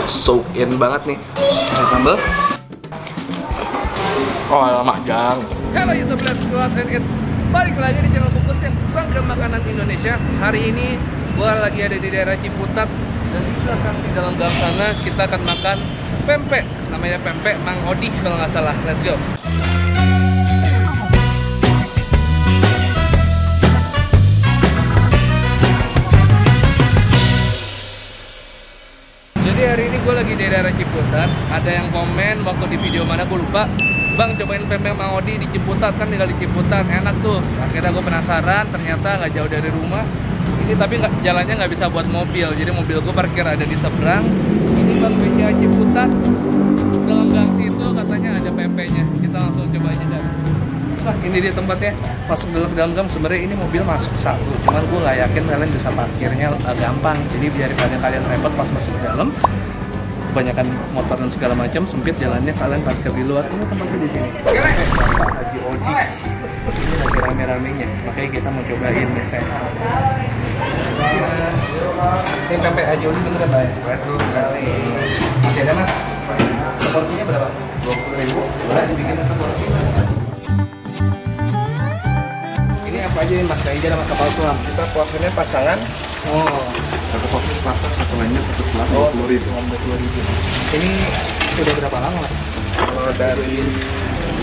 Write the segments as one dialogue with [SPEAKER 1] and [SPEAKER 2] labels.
[SPEAKER 1] soak in banget nih. Ada sambal. Oh, ada majang. Halo YouTube Let's Go Out and Eat. Balik lagi di channel Bungkus yang bangga makanan Indonesia. Hari ini gua lagi ada di daerah Ciputat dan di belakang di dalam gang sana kita akan makan pempek. Namanya pempek Mang Odi kalau nggak salah. Let's go. Jadi hari ini gue lagi di daerah Ciputat. Ada yang komen waktu di video mana gue lupa, Bang cobain pempek Mang Odi di Ciputat, kan tinggal di Ciputat, enak tuh. Akhirnya gue penasaran, ternyata nggak jauh dari rumah. Ini tapi jalannya nggak bisa buat mobil, jadi mobil gue parkir ada di seberang. Ini Bang PCA Ciputat. Dalam gang situ katanya ada pempeknya. Kita langsung coba aja dan. Wah, ini dia tempatnya. Masuk dalam gang sebenarnya ini mobil masuk satu, cuman gue nggak yakin kalian bisa parkirnya gampang. Jadi daripada kalian repot pas masuk ke dalam, kebanyakan motor dan segala macam, sempit jalannya, kalian parkir di luar. Ini tempatnya di sini. Bapak Haji Odi. Ini lagi rame-ramenya, makanya kita mau cobain nih saya. Ini pempek Haji Odi beneran Pak ya? Betul sekali. Masih ada Mas? Porsinya berapa? 20.000. Boleh dibikin satu porsi. Ini apa aja nih Mas? Kayak aja sama kapal selam.
[SPEAKER 2] Kita porsinya pasangan.
[SPEAKER 1] Oh.
[SPEAKER 2] Satu porsi pasak, satu lainnya satu selang 20.000.
[SPEAKER 1] 20.000. Ini sudah berapa lama Mas?
[SPEAKER 2] Kalau dari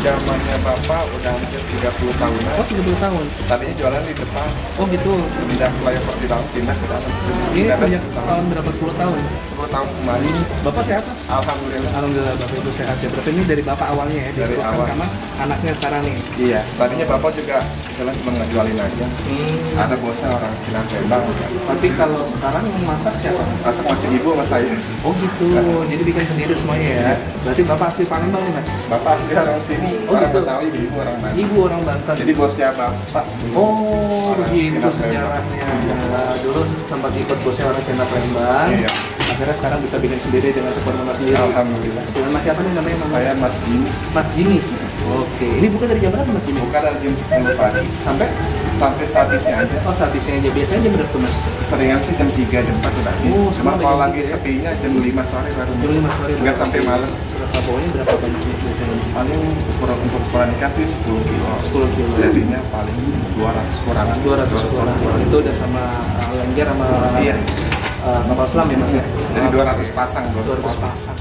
[SPEAKER 2] zamannya Bapak udah hampir 30 tahunan.
[SPEAKER 1] Oh, 30 tahun.
[SPEAKER 2] Tadinya jualan di depan.
[SPEAKER 1] Oh gitu.
[SPEAKER 2] Pindah flyover di dalam, pindah ke dalam.
[SPEAKER 1] Ini sejak tahun berapa? 10 tahun?
[SPEAKER 2] 10 tahun kemarin.
[SPEAKER 1] Bapak sehat Mas?
[SPEAKER 2] Alhamdulillah.
[SPEAKER 1] Alhamdulillah Bapak itu sehat ya. Berarti ini dari Bapak awalnya ya?
[SPEAKER 2] Dari awal.
[SPEAKER 1] Sama anaknya sekarang nih?
[SPEAKER 2] Iya. Tadinya Bapak juga jalan cuma ngejualin aja. Ada bosnya orang Cina Palembang.
[SPEAKER 1] Tapi kalau sekarang yang masak siapa?
[SPEAKER 2] Masak masih ibu sama saya.
[SPEAKER 1] Oh gitu. Jadi bikin sendiri semuanya ya? Berarti Bapak asli Palembang nih Mas?
[SPEAKER 2] Bapak asli orang sini.
[SPEAKER 1] Oh,
[SPEAKER 2] orang
[SPEAKER 1] gitu.
[SPEAKER 2] Betawi, ibu orang Banten.
[SPEAKER 1] Ibu orang Banten.
[SPEAKER 2] Jadi bosnya Bapak.
[SPEAKER 1] Oh,
[SPEAKER 2] Orang
[SPEAKER 1] begitu
[SPEAKER 2] Cina
[SPEAKER 1] sejarahnya. Dulu sempat ikut bosnya orang Cina Palembang.
[SPEAKER 2] Iya.
[SPEAKER 1] Akhirnya sekarang bisa bikin sendiri dengan reforma sendiri.
[SPEAKER 2] Alhamdulillah.
[SPEAKER 1] Dengan Mas siapa nih namanya?
[SPEAKER 2] Saya Mas Jimmy.
[SPEAKER 1] Mas Jimmy. Oke. Ini bukan dari jam berapa Mas Jimmy?
[SPEAKER 2] Buka dari jam 10 pagi.
[SPEAKER 1] Sampai?
[SPEAKER 2] Sampai habisnya aja.
[SPEAKER 1] Oh, satisnya aja. Biasanya jam berapa tuh Mas?
[SPEAKER 2] Seringan sih jam 3, jam 4 udah habis.
[SPEAKER 1] Oh,
[SPEAKER 2] Cuma
[SPEAKER 1] sama
[SPEAKER 2] kalau
[SPEAKER 1] jam
[SPEAKER 2] lagi
[SPEAKER 1] 3 ya?
[SPEAKER 2] sepinya jam 5 sore baru.
[SPEAKER 1] Jam 5 sore.
[SPEAKER 2] Enggak sampai malam.
[SPEAKER 1] Berapa bawahnya berapa banyaknya biasanya?
[SPEAKER 2] Paling untuk ukuran ikan sih 10 kilo.
[SPEAKER 1] 10 kilo.
[SPEAKER 2] Jadinya paling 200 kurangan.
[SPEAKER 1] 200 orang. Itu udah sama lenjer sama
[SPEAKER 2] Iya.
[SPEAKER 1] kapal selam ya Mas ya?
[SPEAKER 2] Jadi 200 pasang.
[SPEAKER 1] 200 pasang.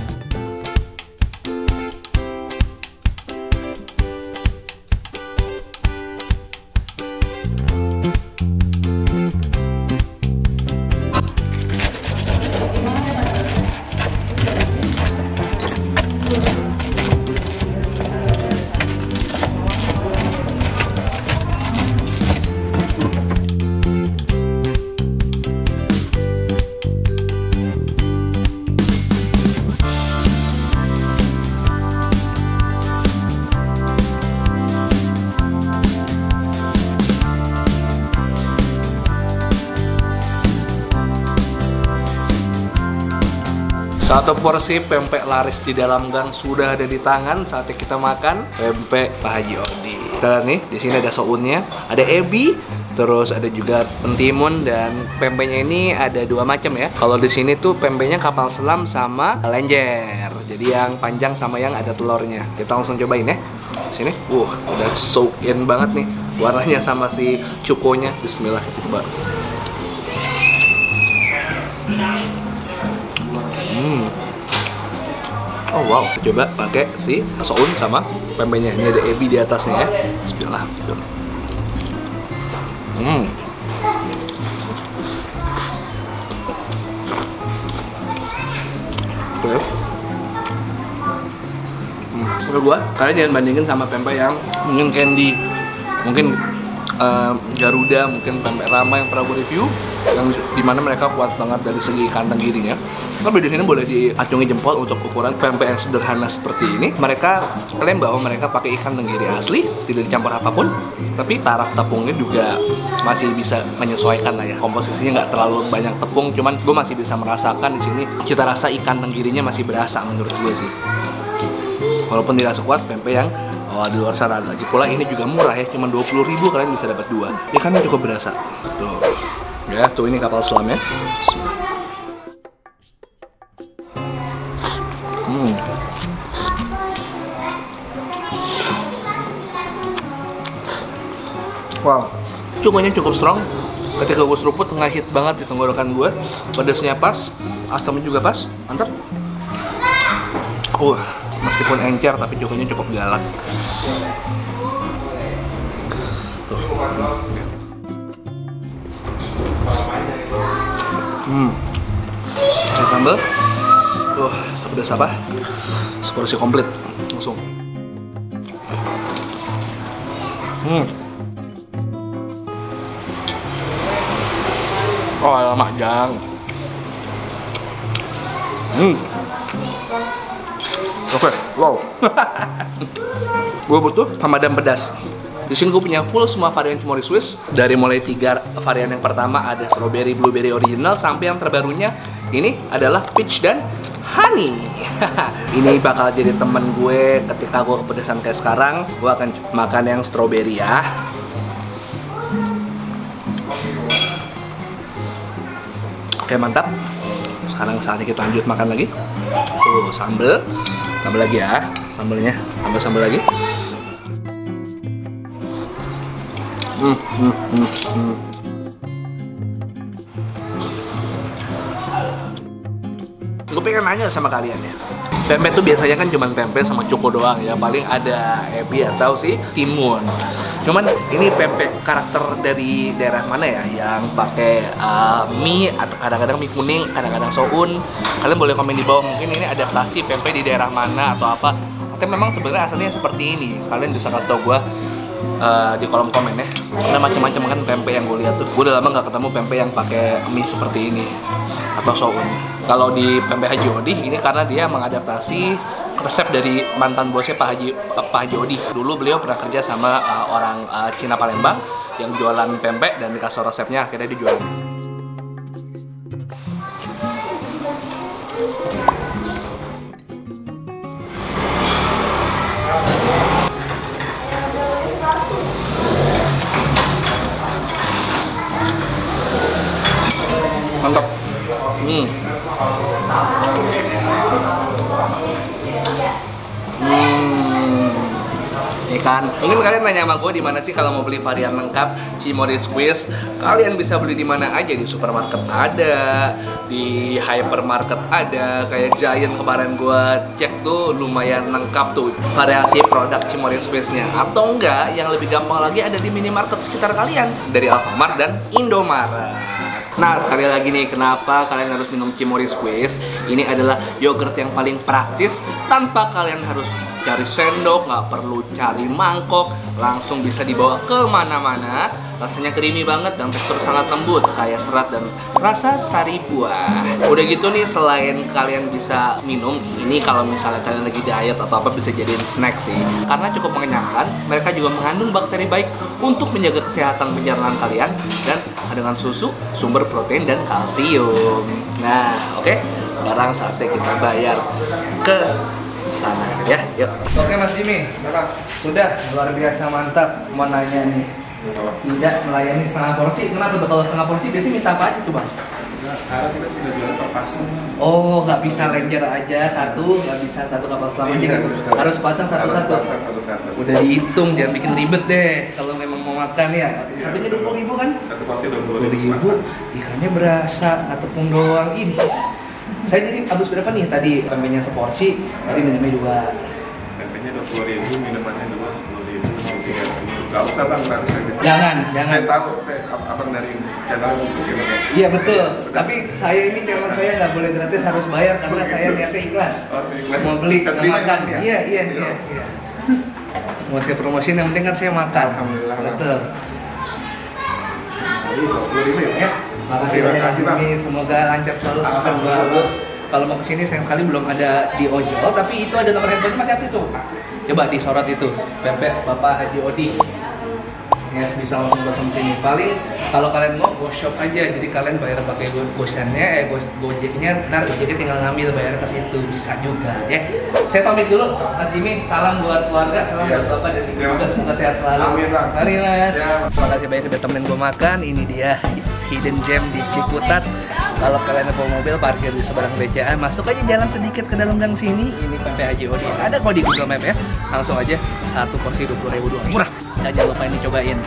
[SPEAKER 1] Satu porsi pempek laris di dalam gang sudah ada di tangan. Saatnya kita makan pempek Pak Haji Odi. Kita lihat nih, di sini ada sounnya, ada ebi, terus ada juga mentimun, dan pempeknya ini ada dua macam ya. Kalau di sini tuh pempeknya kapal selam sama lenjer. Jadi yang panjang sama yang ada telurnya. Kita langsung cobain ya. Sini, udah soak in banget nih. Warnanya sama si cukonya. Bismillah, kita coba. Oh wow, coba pakai si soun sama pempeknya. Ini ada ebi di atasnya ya. Bismillah. Oke. Menurut gua, kalian jangan bandingin sama pempek yang mungkin candy, mungkin Garuda, mungkin pempek Rama yang pernah gue review, yang dimana mereka kuat banget dari segi ikan tenggirinya. Tapi di sini boleh diacungi jempol untuk ukuran pempek yang sederhana seperti ini. Mereka klaim bahwa mereka pakai ikan tenggiri asli, tidak dicampur apapun. Tapi taraf tepungnya juga masih bisa menyesuaikan lah ya. Komposisinya nggak terlalu banyak tepung, cuman gue masih bisa merasakan di sini. Cita rasa ikan tenggirinya masih berasa menurut gue sih. Walaupun tidak sekuat pempek yang di luar sana. Lagi pula ini juga murah ya, cuma 20.000 kalian bisa dapat dua. Ikannya cukup berasa. Tuh. Ya, tuh ini kapal selam ya. Wow, cukunya cukup strong. Ketika gue seruput, ngehit banget di tenggorokan gue. Pedasnya pas, asamnya juga pas, mantap. Meskipun encer, tapi cukunya cukup galak. Tuh. Ada sambal. Sepedas apa? Seporsi komplit, langsung. Lemak jang. Oke, wow. Gue butuh pemadam pedas. Di sini gue punya full semua varian Cimory Swiss. Dari mulai 3 varian yang pertama ada strawberry, blueberry original, sampai yang terbarunya ini adalah peach dan honey. Ini bakal jadi temen gue ketika gue kepedesan kayak sekarang. Gue akan makan yang strawberry ya. Oke, mantap. Sekarang saatnya kita lanjut makan lagi. Tuh, sambal. Sambal lagi ya, sambalnya. Sambal lagi. Gue pengen nanya sama kalian ya. Pempek tuh biasanya kan cuma pempek sama cuko doang ya. Paling ada ebi atau si timun. Cuman ini pempek karakter dari daerah mana ya? Yang pakai mie atau kadang-kadang mie kuning, kadang-kadang soun. Kalian boleh komen di bawah, mungkin ini adaptasi pempek di daerah mana atau apa. Atau memang sebenarnya asalnya seperti ini. Kalian bisa kasih tau gue di kolom komen ya. Karena macam-macam kan pempek yang gue lihat tuh. Gue udah lama nggak ketemu pempek yang pakai mie seperti ini atau soun. Kalau di pempek Haji Odi ini karena dia mengadaptasi resep dari mantan bosnya Pak Haji Odi. Dulu beliau pernah kerja sama orang Cina Palembang yang jualan pempek dan dikasih resepnya, akhirnya dijual. Mantap. Ikan. Mungkin kalian nanya sama gue di mana sih kalau mau beli varian lengkap Cimory Swiss. Kalian bisa beli di mana aja, di supermarket ada, di hypermarket ada. Kayak Giant kemarin gue cek tuh lumayan lengkap tuh variasi produk Cimory Swiss-nya. Atau enggak, yang lebih gampang lagi ada di minimarket sekitar kalian, dari Alfamart dan Indomaret. Nah, sekali lagi nih, kenapa kalian harus minum Cimory Swiss? Ini adalah yogurt yang paling praktis, tanpa kalian harus cari sendok, nggak perlu cari mangkok, langsung bisa dibawa kemana-mana. Rasanya creamy banget dan tekstur sangat lembut, kayak serat dan rasa sari buah. Udah gitu nih, selain kalian bisa minum, ini kalau misalnya kalian lagi diet atau apa bisa jadiin snack sih. Karena cukup mengenyangkan, mereka juga mengandung bakteri baik untuk menjaga kesehatan pencernaan kalian, dan dengan susu, sumber protein dan kalsium. Nah, oke. Sekarang saatnya kita bayar ke sana ya. Yuk. Oke Mas Jimmy. Sudah luar biasa mantap. Mau nanya nih. Tidak melayani setengah porsi. Kenapa tuh kalau setengah porsi biasanya minta apa aja tuh Mas?
[SPEAKER 2] Sekarang kita sudah jual per pasang.
[SPEAKER 1] Oh, nggak bisa Ranger aja satu, nggak bisa satu kapal selam aja gitu. Harus pasang satu-satu. Udah dihitung, jangan bikin ribet deh. Kalau memang mau makan ya. Satunya 20.000 kan?
[SPEAKER 2] Satu porsi 20.000.
[SPEAKER 1] Ikannya berasa, nggak tepung doang. Ini. Saya jadi habis berapa nih tadi pempeknya seporsi, tadi minumnya juga.
[SPEAKER 2] Pempeknya 20.000, minumannya juga 10.000, 30.000. Gak usah bang, gratis aja.
[SPEAKER 1] Jangan.
[SPEAKER 2] Saya tahu, abang dari channel kesini.
[SPEAKER 1] Iya betul. Tapi saya ini channel saya nggak boleh gratis, harus bayar karena saya niatnya ikhlas. Mau beli, nggak makan. Iya. Mau saya promosiin, yang penting kan saya makan.
[SPEAKER 2] Alhamdulillah.
[SPEAKER 1] Betul.
[SPEAKER 2] Jadi 20.000 ya.
[SPEAKER 1] Makasih banyak Bang. Semoga lancar selalu, sukses selalu. Kalau mau kesini sayang sekali belum ada di ojol, tapi itu ada nomor handphone masih aktif tuh. Coba disorot itu, pempek Bapak Haji Odi. Ya, bisa langsung pesan sini. Paling kalau kalian mau go shop aja, jadi kalian bayar pakai Gojeknya, Gojeknya, ntar Gojeknya tinggal ngambil bayar ke situ, bisa juga ya. Saya pamit dulu, Mas Jimmy. Salam buat keluarga, salam buat Bapak dan Ibu juga, semoga sehat selalu.
[SPEAKER 2] Amin, Bang.
[SPEAKER 1] Mari Mas.
[SPEAKER 2] Ya.
[SPEAKER 1] Terima kasih banyak udah temenin gue makan. Ini dia Hidden Gem di Ciputat. Kalau kalian bawa mobil parkir di seberang BCA, masuk aja jalan sedikit ke dalam gang sini. Ini pempek Haji Odi. Ada kok di Google Map ya. Langsung aja satu porsi 20.000 doang. Murah. Dan jangan lupa ini cobain.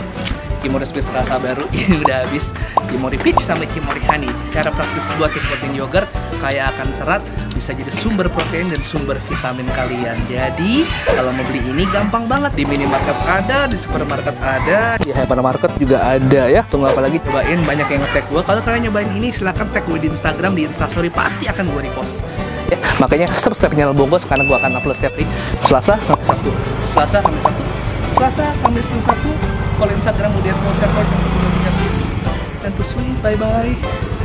[SPEAKER 1] Kimori Spritz rasa baru ini udah habis. Kimori Peach sama Kimori Honey. Cara praktis buat tim protein yogurt, kaya akan serat, bisa jadi sumber protein dan sumber vitamin kalian. Jadi kalau mau beli ini gampang banget, di minimarket ada, di supermarket ada, di hypermarket juga ada ya. Tunggu apa lagi, cobain. Banyak yang nge-tag gue. Kalau kalian nyobain ini silahkan tag gue di Instagram, di Instastory, pasti akan gue repost ya. Makanya subscribe channel Bogos karena gue akan upload setiap hari Selasa, Kamis, Sabtu. Selasa, Kamis, Sabtu. Selasa, Kamis, dan Sabtu. Kalau Instagram udah mau share, jangan lupa please. And to sweet, bye bye.